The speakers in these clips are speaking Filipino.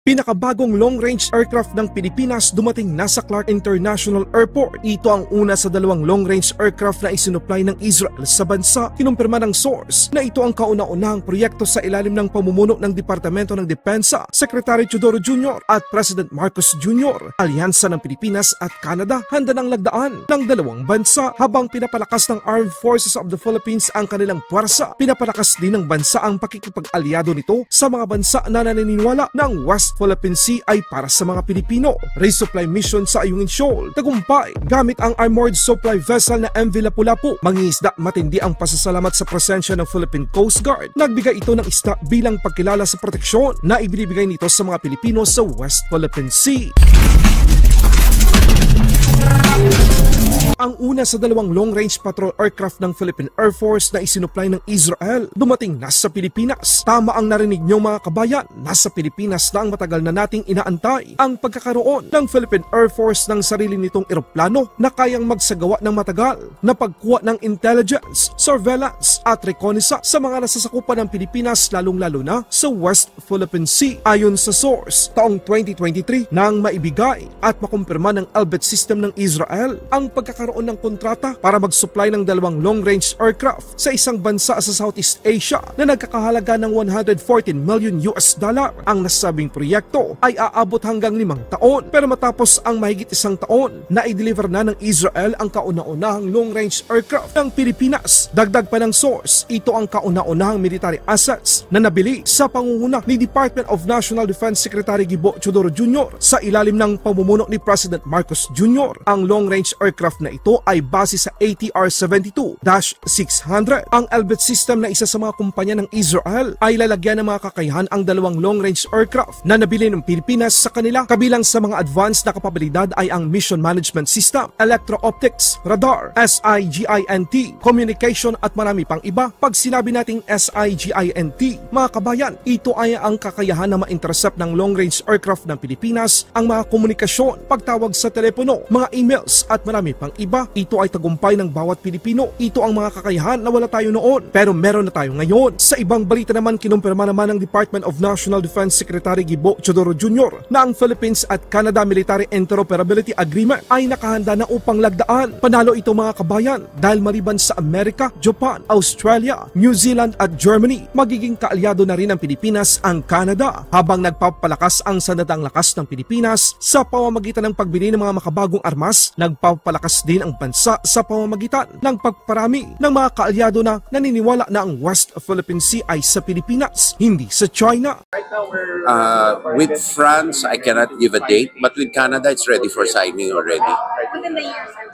Pinakabagong long-range aircraft ng Pilipinas dumating na sa Clark International Airport. Ito ang una sa dalawang long-range aircraft na isinupply ng Israel sa bansa. Kinumpirma ng source na ito ang kauna-unahang proyekto sa ilalim ng pamumuno ng Departamento ng Depensa, Secretary Teodoro Jr. at President Marcos Jr. Alyansa ng Pilipinas at Canada handa ng lagdaan ng dalawang bansa habang pinapalakas ng Armed Forces of the Philippines ang kanilang puwersa. Pinapalakas din ng bansa ang pakikipag-alyado nito sa mga bansa na naniniwala ng West Philippine Sea ay para sa mga Pilipino. Resupply mission sa Ayungin Shoal tagumpay gamit ang armored supply vessel na MV Lapu-Lapu. Mangingisda, matindi ang pasasalamat sa presensya ng Philippine Coast Guard. Nagbigay ito ng isda bilang pagkilala sa proteksyon na ibinibigay nito sa mga Pilipino sa West Philippine Sea. Ang una sa dalawang long-range patrol aircraft ng Philippine Air Force na isinupply ng Israel dumating na sa Pilipinas. Tama ang narinig niyo mga kabayan, nasa Pilipinas na ang matagal na nating inaantay ang pagkakaroon ng Philippine Air Force ng sarili nitong eroplano na kayang magsagawa ng matagal na pagkuha ng intelligence, surveillance at reconnaissance sa mga nasasakupan ng Pilipinas lalong-lalo na sa West Philippine Sea. Ayon sa source, taong 2023 nang maibigay at makumpirma ng Elbit system ng Israel ang pagkakaroon ng kontrata para mag-supply ng dalawang long-range aircraft sa isang bansa sa Southeast Asia na nagkakahalaga ng $114 million. Ang nasabing proyekto ay aabot hanggang 5 taon pero matapos ang mahigit 1 taon na i-deliver na ng Israel ang kauna-unahang long-range aircraft ng Pilipinas. Dagdag pa ng source, ito ang kauna-unahang military assets na nabili sa pangunguna ni Department of National Defense Secretary Gibo Teodoro Jr. sa ilalim ng pamumuno ni President Marcos Jr. Ang long-range aircraft na ito ay base sa ATR-72-600. Ang Elbit system na isa sa mga kumpanya ng Israel ay lalagyan ng mga kakayahan ang dalawang long-range aircraft na nabili ng Pilipinas sa kanila. Kabilang sa mga advanced na kapabilidad ay ang Mission Management System, Electro-Optics, Radar, SIGINT, Communication at marami pang iba. Pag sinabi nating SIGINT, mga kabayan, ito ay ang kakayahan na ma-intercept ng long-range aircraft ng Pilipinas ang mga komunikasyon, pagtawag sa telepono, mga emails at marami pang iba. Ito ay tagumpay ng bawat Pilipino. Ito ang mga kakayahan na wala tayo noon pero meron na tayo ngayon. Sa ibang balita naman, kinumpirma naman ng Department of National Defense Secretary Gibo Teodoro Jr. na ang Philippines at Canada Military Interoperability Agreement ay nakahanda na upang lagdaan. Panalo ito mga kabayan dahil maliban sa Amerika, Japan, Australia, New Zealand at Germany, magiging kaalyado na rin ng Pilipinas ang Canada habang nagpapalakas ang sandatang lakas ng Pilipinas sa pamamagitan ng pagbili ng mga makabagong armas. Nagpapalakas din ang bansa sa pamamagitan ng pagparami ng mga kaalyado na naniniwala na ang West Philippine Sea ay sa Pilipinas, hindi sa China. With France, I cannot give a date, but with Canada, it's ready for signing already. Within the year, sir?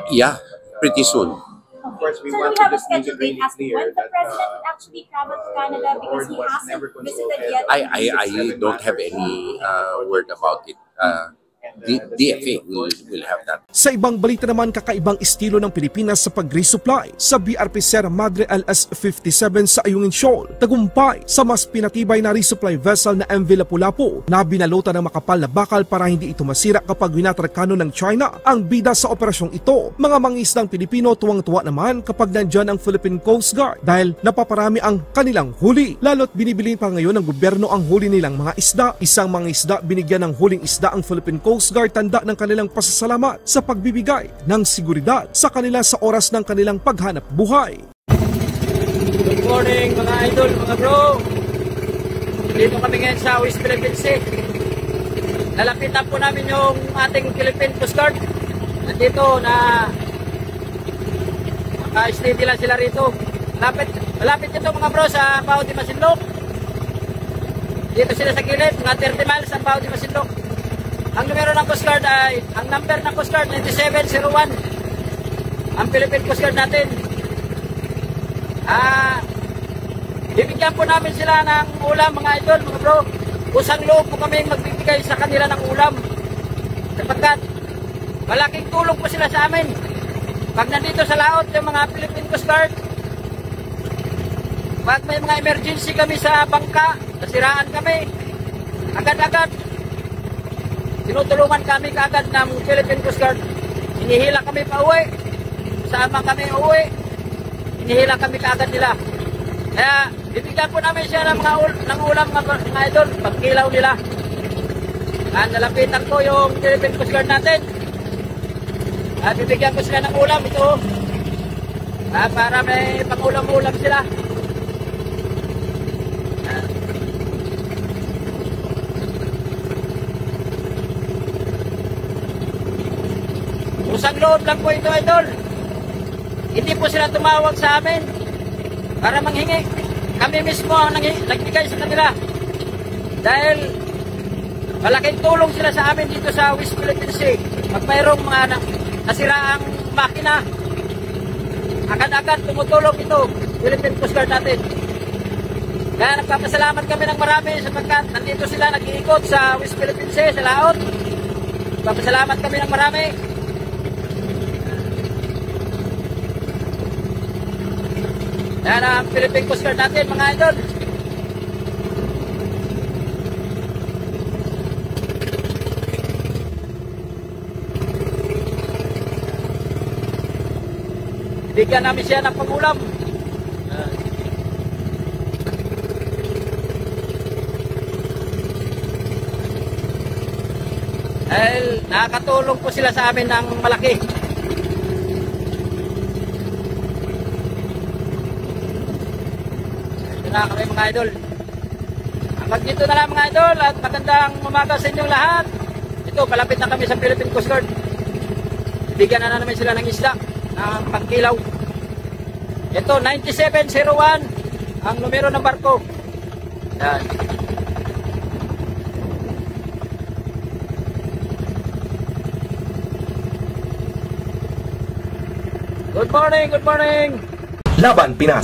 Yeah, pretty soon. Of course, we want to have a scheduled date as to when the president would actually travel to Canada because he hasn't visited yet. I don't have any word about it. DFA will have that. Sa ibang balita naman, kakaibang estilo ng Pilipinas sa pag-resupply sa BRP Sierra Madre LS-57 sa Ayungin Shoal. Tagumpay sa mas pinatibay na resupply vessel na MV Lapu-Lapu na binalutan ng makapal na bakal para hindi ito masira kapag winatrakano ng China ang bida sa operasyong ito. Mga mangisdang Pilipino tuwang-tuwa naman kapag nandyan ang Philippine Coast Guard dahil napaparami ang kanilang huli. Lalo't binibili pa ngayon ng gobyerno ang huli nilang mga isda. Isang mangisda binigyan ng huling isda ang Philippine Coast Guard, tanda ng kanilang pasasalamat sa pagbibigay ng seguridad sa kanila sa oras ng kanilang paghanap buhay. Good morning mga idol, mga bro. Dito kami ngayon sa West Philippine Sea. Nalapitan po namin yung ating Philippine Coast Guard. Nandito na naka-steady lang sila rito. Malapit ito mga bro sa Bao de Masinloc. Dito sila sa gilid, mga 30 miles sa Bao de Masinloc. Ang numero ng Coast Guard ay, ang number ng Coast Guard 9701. Ang Philippine Coast Guard natin. Bibigyan po namin sila ng ulam mga idol, mga bro. Kusang loob po kami magbibigay sa kanila ng ulam. Sapagkat malaking tulong po sila sa amin. Pag nandito sa laot yung mga Philippine Coast Guard, pag may mga emergency kami sa bangka, nasiraan kami, agad-agad tinutulungan kami kaagad ng Philippine Coast Guard. Hinihila kami pa uwi. Sama kami uwi. Hinihila kami kaagad nila. Kaya Bibigyan po namin siya ng ng ulam mga idol, pagkilaw nila. Nalapitan ko yung Philippine Coast Guard natin. Bibigyan ko sila ng ulam ito. Para may pang-ulam-ulam sila. Usang loob lang po ito, idol. Hindi po sila tumawag sa amin para manghingi. Kami mismo ang nagbigay sa kanila. Dahil malaking tulong sila sa amin dito sa West Philippine Sea. Pag mayroong mga nasiraang makina, agad-agad tumutulong ito, Philippine Coast Guard natin. Kaya nagpapasalamat kami ng marami sapagkat nandito sila nag-iikot sa West Philippine Sea, sa laot. Nagpapasalamat kami ng marami. Yan ang Philippine Coast Guard natin, mga idol. Bigyan namin siya ng pangulam. Dahil nakakatulong po sila sa amin ng malaki. Ito na kami mga idol. Hanggang dito na lang mga idol at magandang umaga sa inyong lahat. Ito, palapit na kami sa Philippine Coast Guard. Bigyan na namin sila ng isda ng pangkilaw. Ito, 9701 ang numero ng barko. Yan. Good morning, good morning. Laban Pinas.